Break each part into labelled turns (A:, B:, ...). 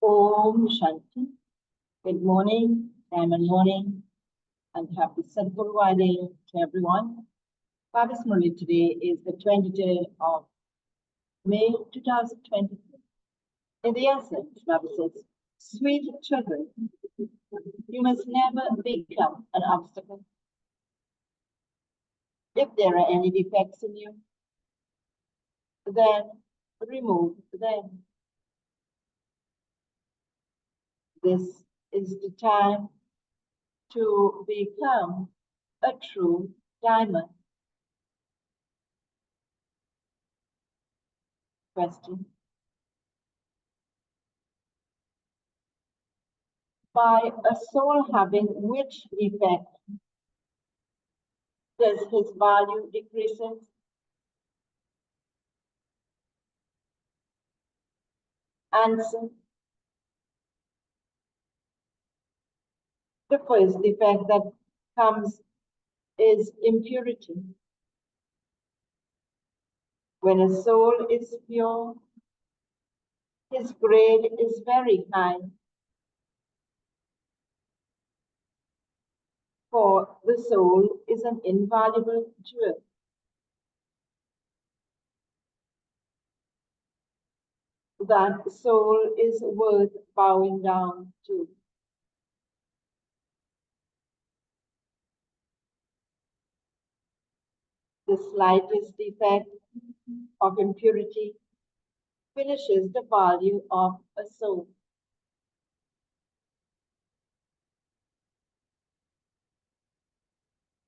A: Om Shanti. Good morning, diamond morning, and happy Sadhguru Day to everyone. Baba's Murli today is the 20th of May 2023. In the essence, Baba says, sweet children, you must never become an obstacle. If there are any defects in you, then remove them. This is the time to become a true diamond. Question. By a soul having which defect does his value decreases? Answer. The first defect that comes is impurity. When a soul is pure, his grade is very high. For the soul is an invaluable jewel. That soul is worth bowing down to. The slightest defect of impurity finishes the value of a soul.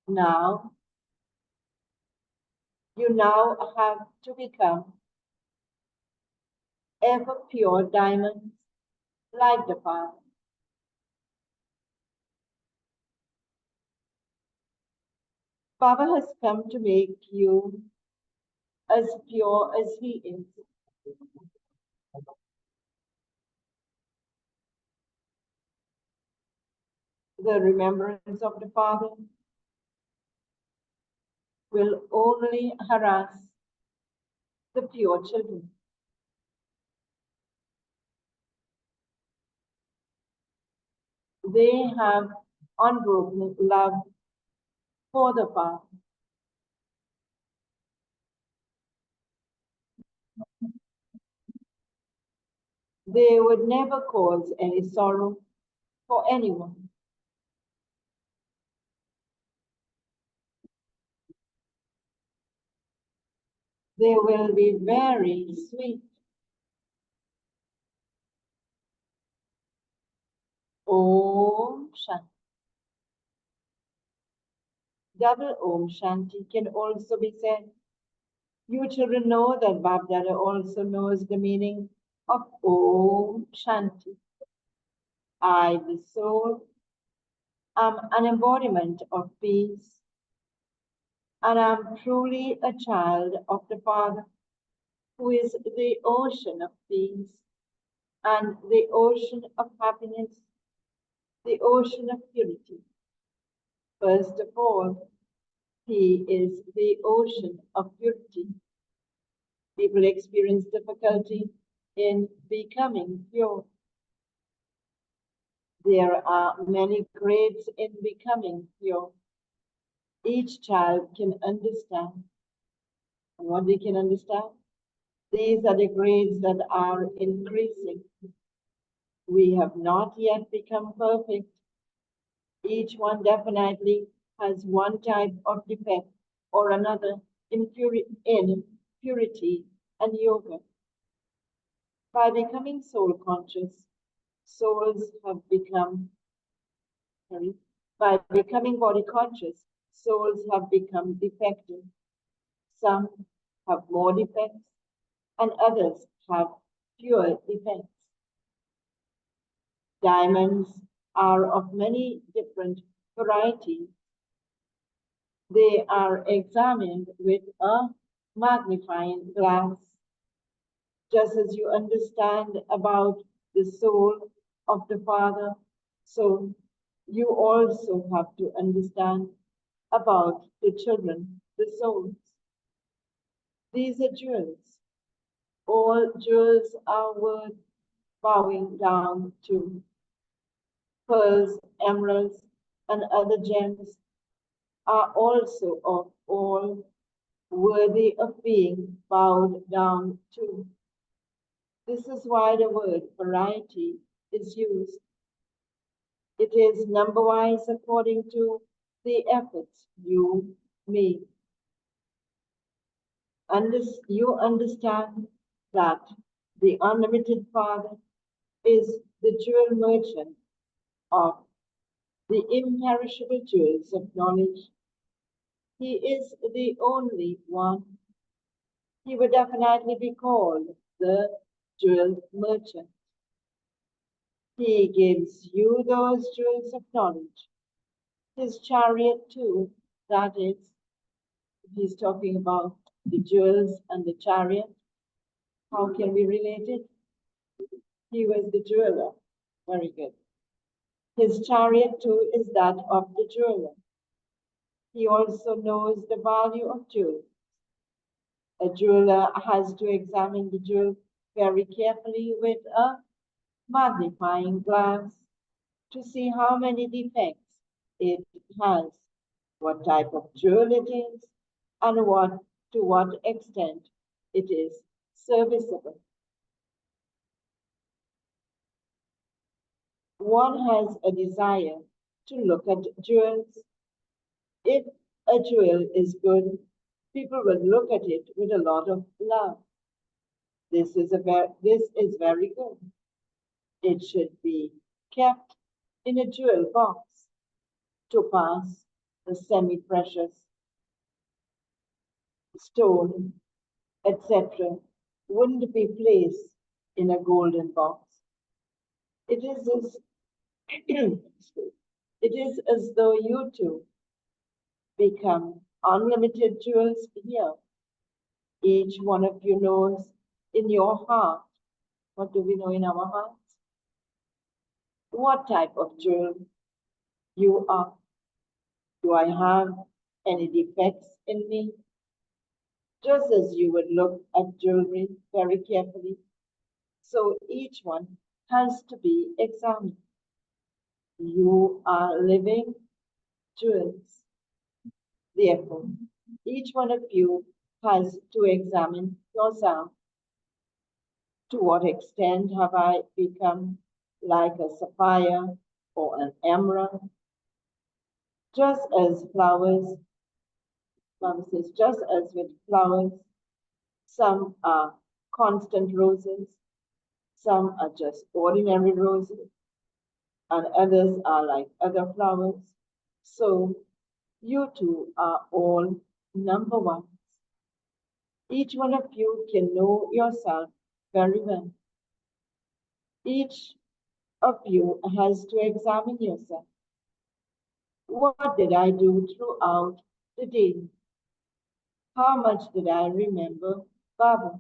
A: Now, you now have to become ever pure diamonds like the Father. Baba has come to make you as pure as he is. The remembrance of the Father will only harass the pure children. They have unbroken love for the Father. They would never cause any sorrow for anyone. They will be very sweet. Om Shanti. Double Om Shanti can also be said. You children know that Bab Dada also knows the meaning of Om Shanti. I, the soul, am an embodiment of peace, and am truly a child of the Father, who is the ocean of peace and the ocean of happiness, the ocean of purity. First of all, he is the ocean of purity. People experience difficulty in becoming pure. There are many grades in becoming pure. Each child can understand. And what they can understand? These are the grades that are increasing. We have not yet become perfect. Each one definitely has one type of defect or another in purity and yoga. By becoming soul conscious, souls have become, by becoming body conscious, souls have become defective. Some have more defects and others have fewer defects. Diamonds are of many different varieties. They are examined with a magnifying glass. Just as you understand about the soul of the Father, so you also have to understand about the children, the souls. These are jewels. All jewels are worth bowing down to. Pearls, emeralds, and other gems are also of all worthy of being bowed down to. This is why the word variety is used. It is number wise according to the efforts you make. You understand that the unlimited Father is the jewel merchant of the imperishable jewels of knowledge. He is the only one. He would definitely be called the jewel merchant. He gives you those jewels of knowledge. His chariot, too, that is, he's talking about the jewels and the chariot. How can we relate it? He was the jeweler. Very good. His chariot, too, is that of the jeweler. He also knows the value of jewels. A jeweler has to examine the jewel very carefully with a magnifying glass to see how many defects it has, what type of jewel it is, and to what extent it is serviceable. One has a desire to look at jewels. If a jewel is good, people will look at it with a lot of love. This is very good. It should be kept in a jewel box. Topaz, the semi-precious stone, etc., wouldn't be placed in a golden box. It is as it is as though you two become unlimited jewels here. Each one of you knows in your heart. What do we know in our hearts? What type of jewel you are. Do I have any defects in me? Just as you would look at jewelry very carefully, so each one has to be examined. You are living jewels. Therefore, each one of you has to examine yourself. To what extent have I become like a sapphire or an emerald? Just as flowers, Bible says, just as with flowers, some are constant roses, some are just ordinary roses, and others are like other flowers. So you two are all number ones. Each one of you can know yourself very well. Each of you has to examine yourself. What did I do throughout the day? How much did I remember Baba?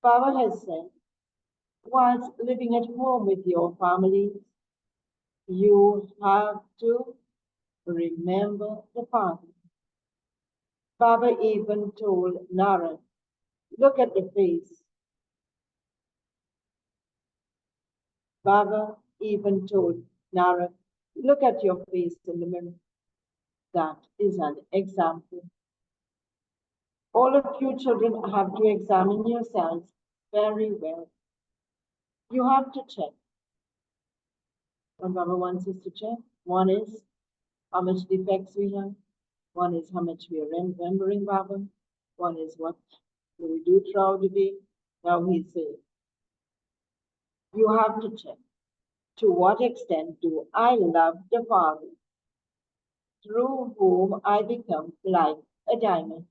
A: Baba has said, whilst living at home with your family, you have to remember the Father. Baba even told Nara, look at the face. Baba even told Nara, look at your face in the mirror. That is an example. All of you children have to examine yourselves very well. You have to check what Baba wants us to check. One is how much defects we have. One is how much we are remembering Baba. One is what do we do throughout the day. Now he says, you have to check. To what extent do I love the Father, through whom I become like a diamond?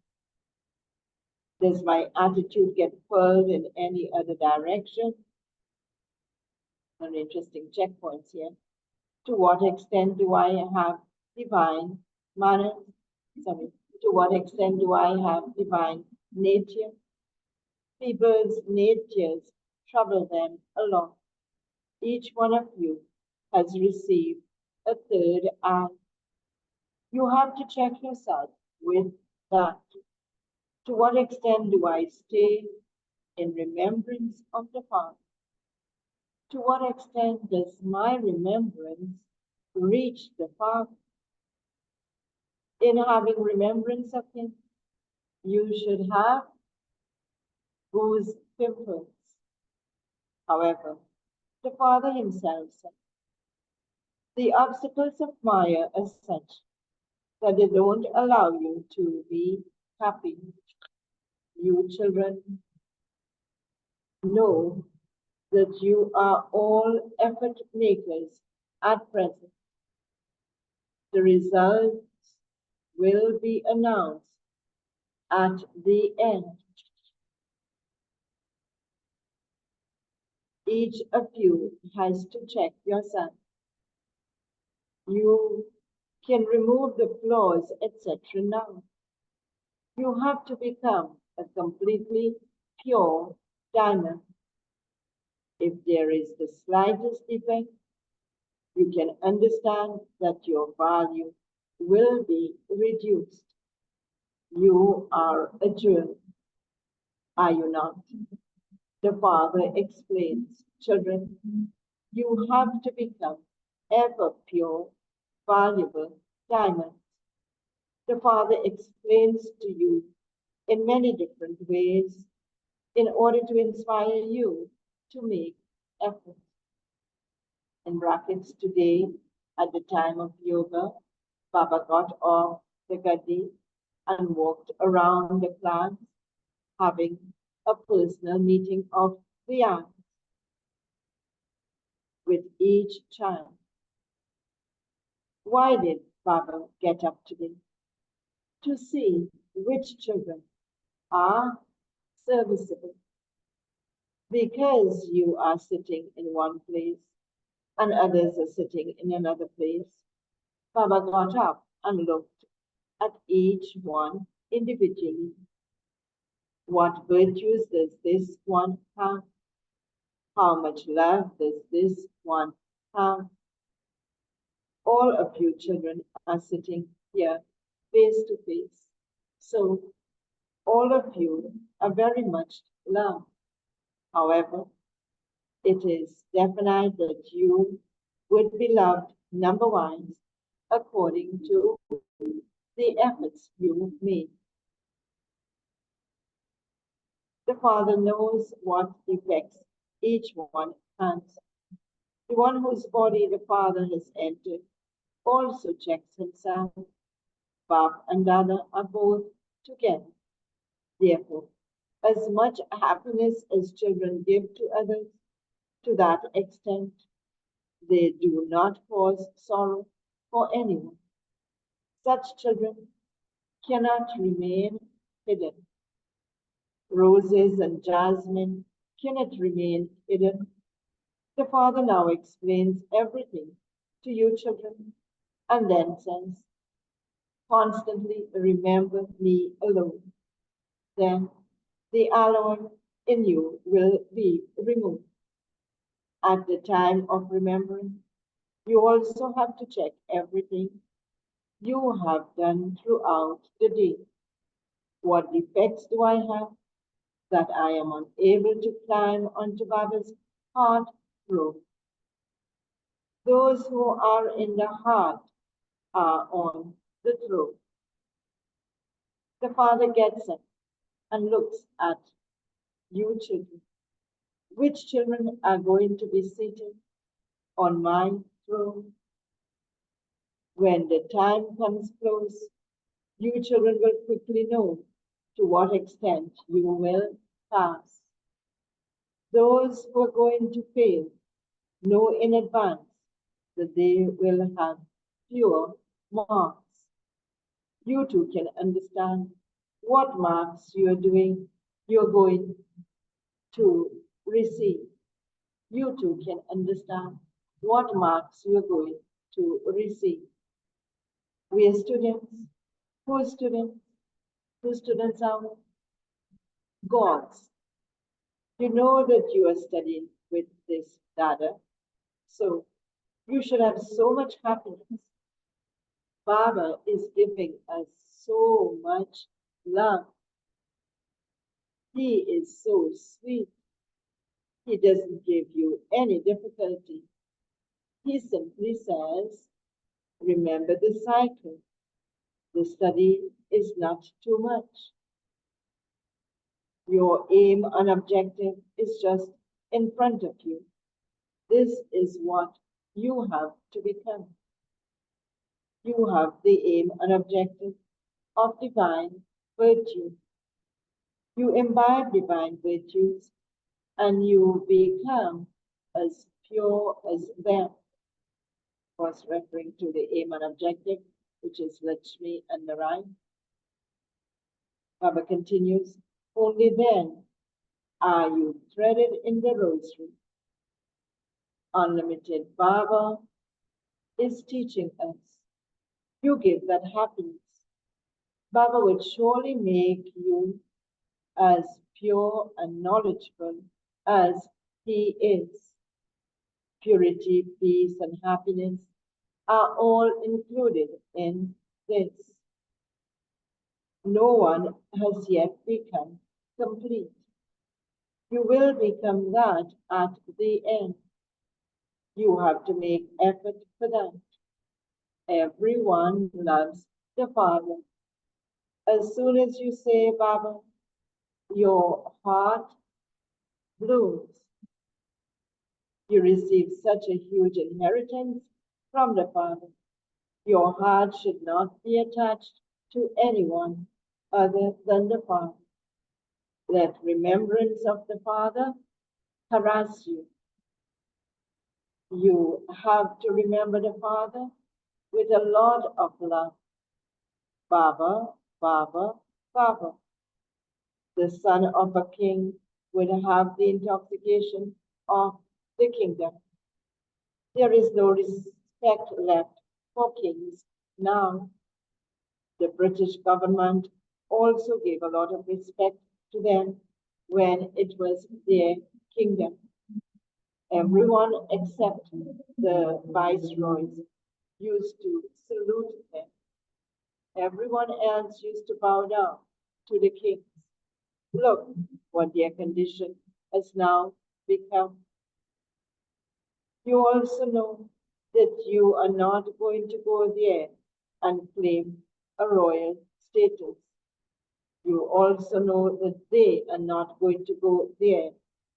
A: Does my attitude get furled in any other direction? An interesting checkpoints here. To what extent do I have divine manners? Sorry. To what extent do I have divine nature? People's natures trouble them a lot. Each one of you has received a third eye. You have to check yourself with that. To what extent do I stay in remembrance of the Father? To what extent does my remembrance reach the Father? In having remembrance of Him, you should have whose pimples. However, the Father Himself said, the obstacles of Maya are such that they don't allow you to be happy. You children know that you are all effort makers at present. The results will be announced at the end. Each of you has to check yourself. You can remove the flaws, etc. now. You have to become a completely pure diamond. If there is the slightest defect, you can understand that your value will be reduced. You are a jewel, are you not? The Father explains, children, you have to become ever pure, valuable diamonds. The Father explains to you in many different ways in order to inspire you to make effort. In brackets, today, at the time of yoga, Baba got off the gaddi and walked around the class, having a personal meeting of the eye with each child. Why did Baba get up today? To see which children are serviceable. Because you are sitting in one place and others are sitting in another place, Baba got up and looked at each one individually. What virtues does this one have? How much love does this one have? All of you children are sitting here face to face. So all of you are very much loved. However, it is definite that you would be loved number-wise according to the efforts you made. The Father knows what effects each one has. The one whose body the Father has entered also checks himself. Bab and Dada are both together. Therefore, as much happiness as children give to others, to that extent, they do not cause sorrow for anyone. Such children cannot remain hidden. Roses and jasmine cannot remain hidden. The Father now explains everything to you children and then says, constantly remember me alone. Then the alone in you will be removed. At the time of remembering, you also have to check everything you have done throughout the day. What defects do I have that I am unable to climb onto Baba's heart throne? Those who are in the heart are on the throne. The Father gets up and looks at you children. Which children are going to be seated on my throne? When the time comes close, you children will quickly know to what extent you will pass. Those who are going to fail know in advance that they will have fewer marks. You too can understand what marks you're going to receive. You too can understand what marks you're going to receive. We are students. Whose students? Whose students are God's. You know that you are studying with this Dada, so you should have so much happiness. Baba is giving us so much love. He is so sweet. He doesn't give you any difficulty. He simply says, remember the cycle. The study is not too much. Your aim and objective is just in front of you. This is what you have to become. You have the aim and objective of divine virtue. You imbibe divine virtues and you become as pure as them. Of course, referring to the aim and objective, which is Lakshmi and Narayan. Baba continues, only then are you threaded in the rosary. Unlimited Baba is teaching us. You give that happiness. Baba will surely make you as pure and knowledgeable as he is. Purity, peace, and happiness are all included in this. No one has yet become complete. You will become that at the end. You have to make effort for that. Everyone loves the Father. As soon as you say, Baba, your heart blooms. You receive such a huge inheritance from the Father. Your heart should not be attached to anyone other than the Father. Let remembrance of the Father harass you. You have to remember the Father with a lot of love. Baba, Baba, Baba. The son of a king would have the intoxication of the kingdom. There is no respect left for kings now. The British government also gave a lot of respect to them when it was their kingdom. Everyone except the viceroys used to salute them. Everyone else used to bow down to the kings. Look what their condition has now become. You also know that you are not going to go there and claim a royal status. You also know that they are not going to go there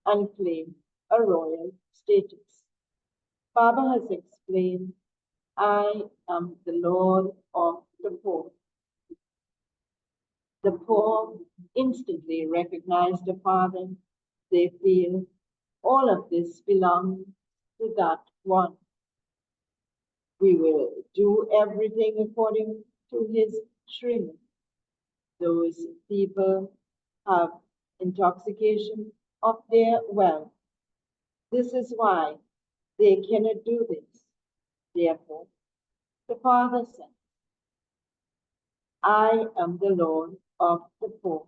A: and claim a royal status. Baba has explained, I am the Lord of the poor. The poor instantly recognize the Father. They feel all of this belongs to that one. We will do everything according to his Srimad. Those people have intoxication of their wealth. This is why they cannot do this. Therefore, the Father said, I am the Lord of the poor.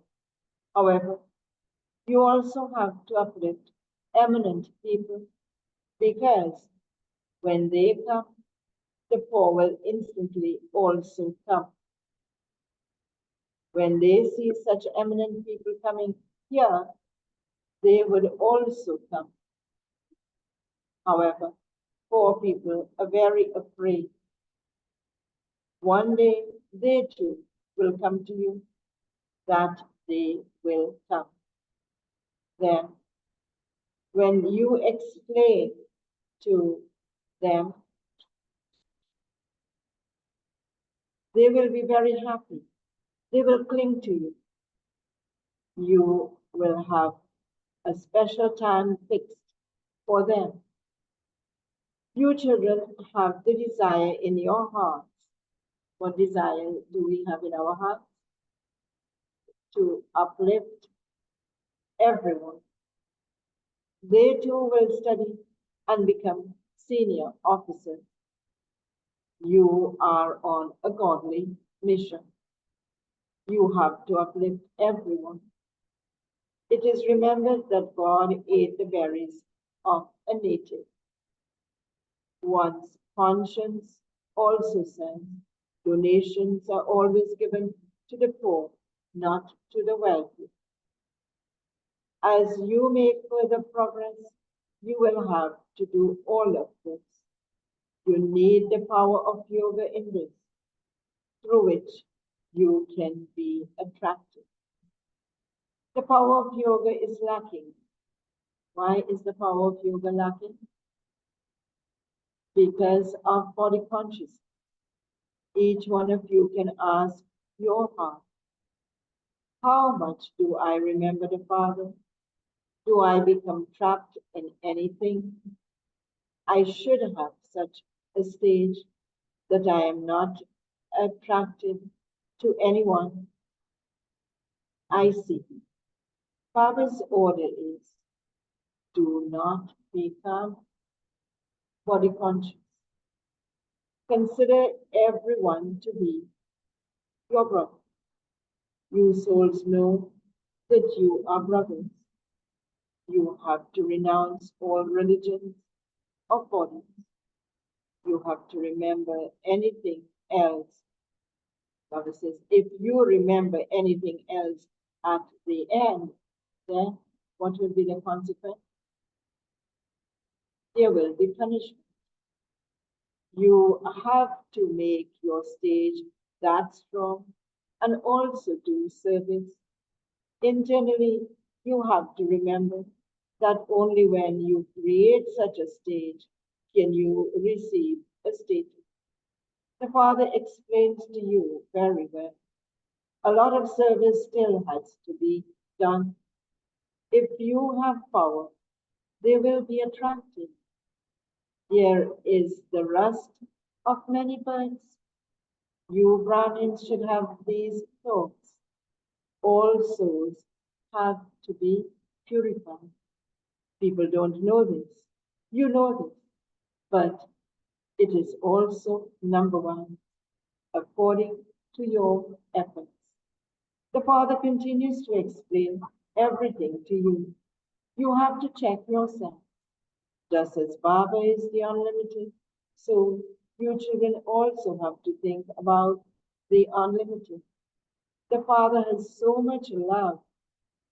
A: However, you also have to uplift eminent people because when they come, the poor will instantly also come. When they see such eminent people coming here, they would also come. However, poor people are very afraid. One day they too will come to you. That day will come. Then, when you explain to them, they will be very happy. They will cling to you. You will have a special time fixed for them. You children have the desire in your hearts. What desire do we have in our hearts? To uplift everyone. They too will study and become senior officers. You are on a godly mission. You have to uplift everyone. It is remembered that God ate the berries of a native. One's conscience also says donations are always given to the poor, not to the wealthy. As you make further progress, you will have to do all of this. You need the power of yoga in this, through which you can be attracted. The power of yoga is lacking. Why is the power of yoga lacking? Because of body consciousness. Each one of you can ask your heart, how much do I remember the Father? Do I become trapped in anything? I should have such a stage that I am not attracted to anyone. I see. Father's order is, do not become body conscious. Consider everyone to be your brother. You souls know that you are brothers. You have to renounce all religions of bodies. You have to remember anything else. Father says, if you remember anything else at the end, then what will be the consequence? There will be punishment. You have to make your stage that strong and also do service. Internally, you have to remember that only when you create such a stage can you receive a status. The Father explains to you very well. A lot of service still has to be done. If you have power, they will be attracted. Here is the rust of many birds. You Brahmins should have these thoughts. All souls have to be purified. People don't know this. You know this. But it is also number one, according to your efforts. The Father continues to explain everything to you. You have to check yourself. Just as Baba is the unlimited, so you children also have to think about the unlimited. The Father has so much love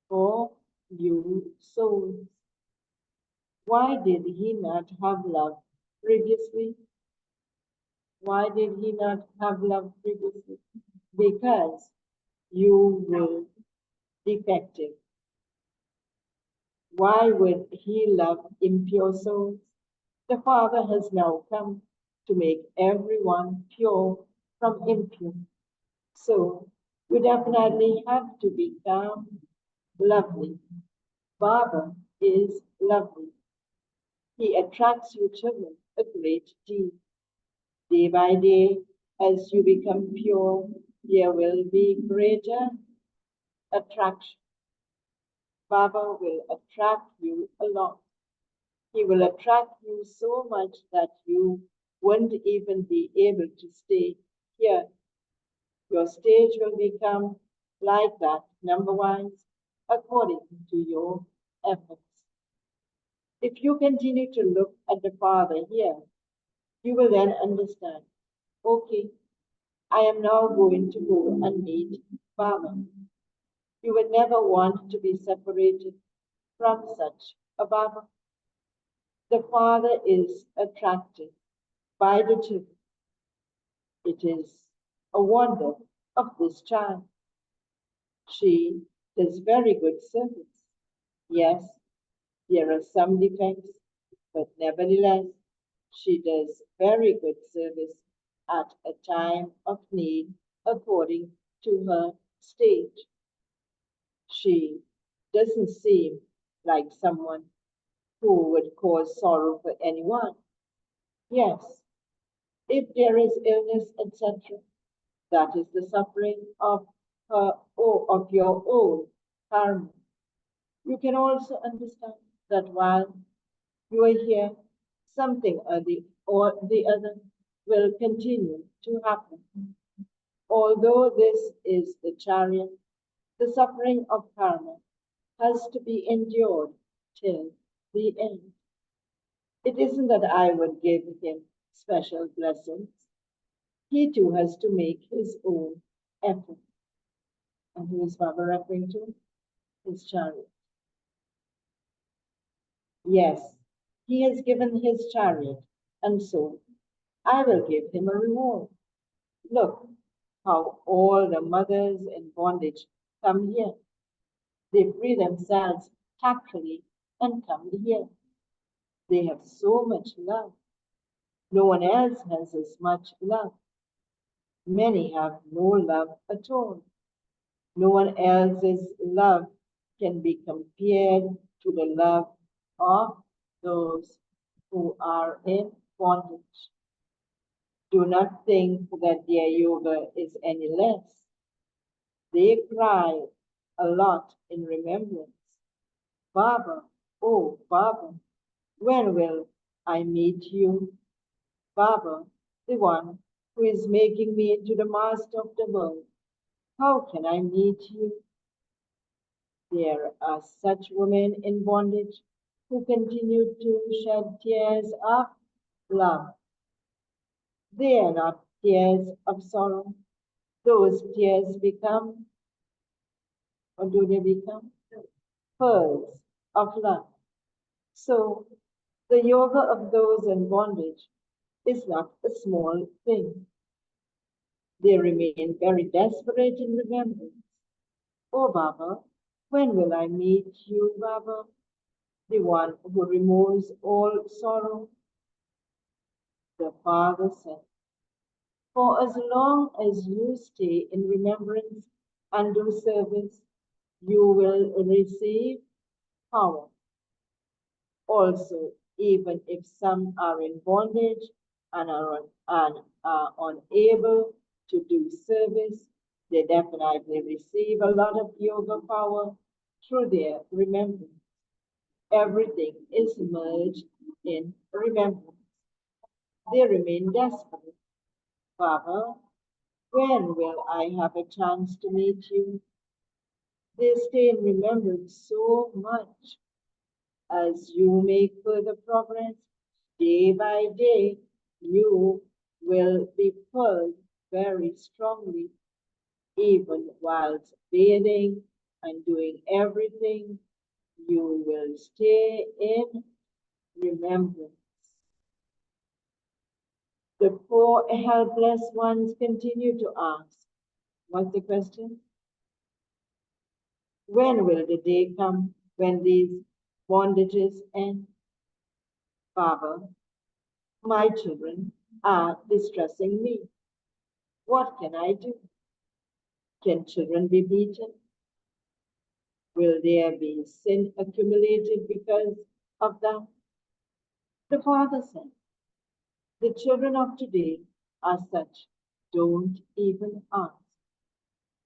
A: for you souls. Why did he not have love previously? Why did he not have love previously? Because you were defective. Why would he love impure souls? The Father has now come to make everyone pure from impure. So you definitely have to become lovely. Baba is lovely. He attracts you children a great deal. Day by day, as you become pure, there will be greater attraction. Baba will attract you a lot. He will attract you so much that you won't even be able to stay here. Your stage will become like that, number wise, according to your efforts. If you continue to look at the Father here, you will then understand, okay, I am now going to go and meet Baba. You will never want to be separated from such a Baba. The Father is attracted by the children. It is a wonder of this child. She does very good service. Yes, there are some defects, but nevertheless, she does very good service at a time of need according to her stage. She doesn't seem like someone who would cause sorrow for anyone. Yes, if there is illness, etc., that is the suffering of her or of your own karma. You can also understand that while you are here, something or the other will continue to happen. Although this is the chariot, the suffering of karma has to be endured till the end. It isn't that I would give him special blessings. He too has to make his own effort. And who is Baba referring to? His chariot. Yes, he has given his chariot, and so I will give him a reward. Look how all the mothers in bondage come here. They free themselves tactfully and come here. They have so much love. No one else has as much love. Many have no love at all. No one else's love can be compared to the love of those who are in bondage. Do not think that their yoga is any less. They cry a lot in remembrance. Baba, oh Baba, when will I meet you? Baba, the one who is making me into the master of the world. How can I meet you? There are such women in bondage who continue to shed tears of love. They are not tears of sorrow. Those tears become, or do they become? Pearls of love. So, the yoga of those in bondage is not a small thing. They remain very desperate in remembrance. Oh, Baba, when will I meet you, Baba? The one who removes all sorrow. The Father said, for as long as you stay in remembrance and do service, you will receive power. Also, even if some are in bondage and are unable to do service, they definitely receive a lot of yoga power through their remembrance. Everything is merged in remembrance. They remain desperate. Baba, when will I have a chance to meet you? They stay in remembrance so much. As you make further progress, day by day, you will be pulled very strongly, even whilst bathing and doing everything, you will stay in remembrance. The poor helpless ones continue to ask, what's the question? When will the day come when these bondages end? Baba, my children are distressing me. What can I do? Can children be beaten? Will there be sin accumulated because of that? The father said, the children of today are such, don't even ask.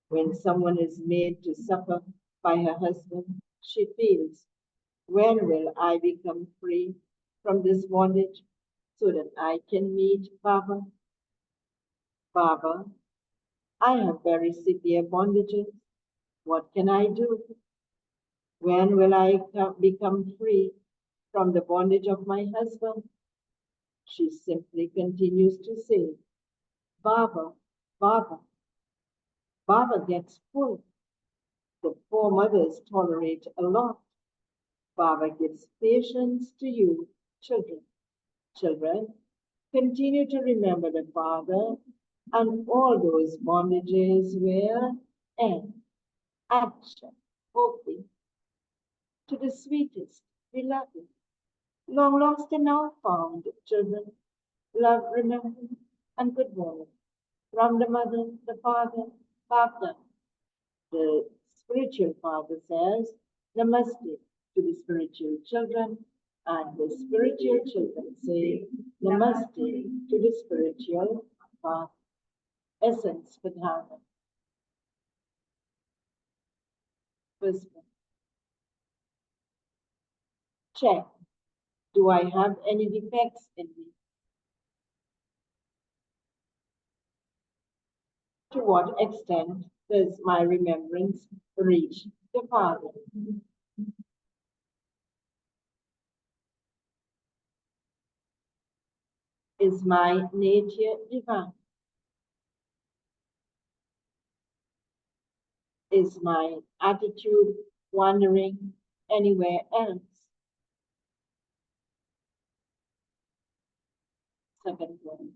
A: When someone is made to suffer by her husband, she feels, when will I become free from this bondage so that I can meet Baba? Baba, I have very severe bondages. What can I do? When will I become free from the bondage of my husband? She simply continues to say, Baba, Baba. Baba gets full. The poor mothers tolerate a lot. Baba gives patience to you, children. Children, continue to remember the Father, and all those bondages will end. Action, hoping to the sweetest, beloved, long lost and now found children, love, remember, and good morning. From the mother, the father, Papa, the spiritual father says, Namaste to the spiritual children, and the spiritual children say, Namaste to the spiritual father. Essence for Dharma. First one, check. Do I have any defects in me? To what extent does my remembrance reach the Father? Is my nature divine? Is my attitude wandering anywhere else? Second one.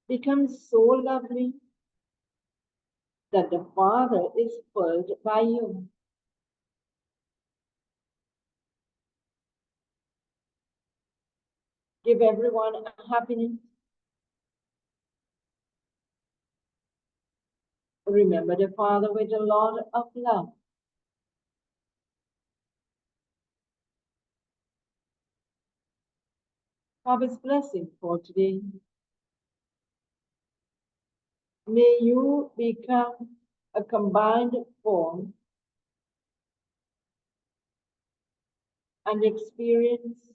A: Becomes so lovely that the Father is pulled by you. Give everyone a happiness. Remember the Father with a lot of love. Father's blessing for today. May you become a combined form and experience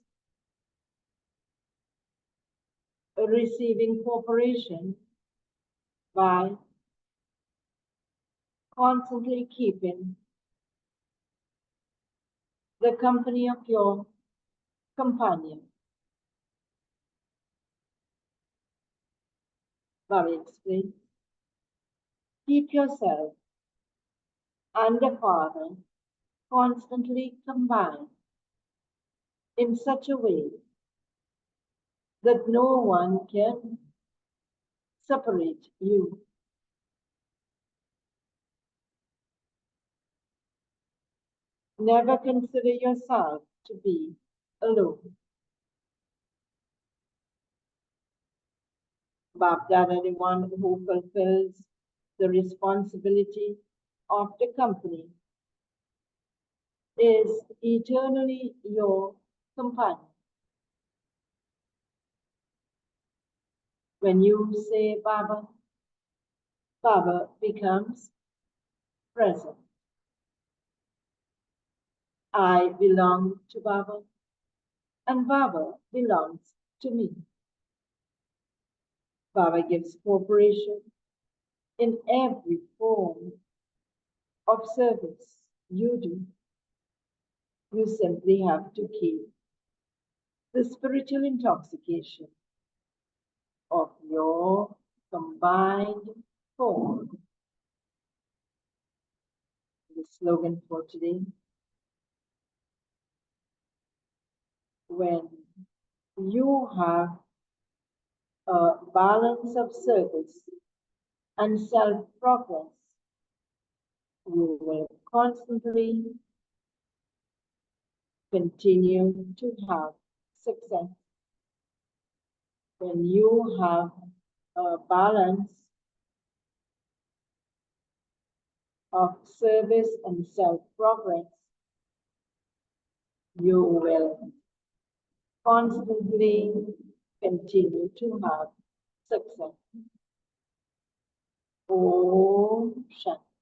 A: a receiving cooperation by constantly keeping the company of your companion. Bobby explains. Keep yourself and the Father constantly combined in such a way that no one can separate you. Never consider yourself to be alone. That anyone who fulfills the responsibility of the company is eternally your companion. When you say Baba, Baba becomes present. I belong to Baba, and Baba belongs to me. Baba gives cooperation in every form of service you do. You simply have to keep the spiritual intoxication of your combined form. The slogan for today: when you have a balance of service and self-progress, you will constantly continue to have success. When you have a balance of service and self-progress, you will constantly continue to have success. Om Shanti.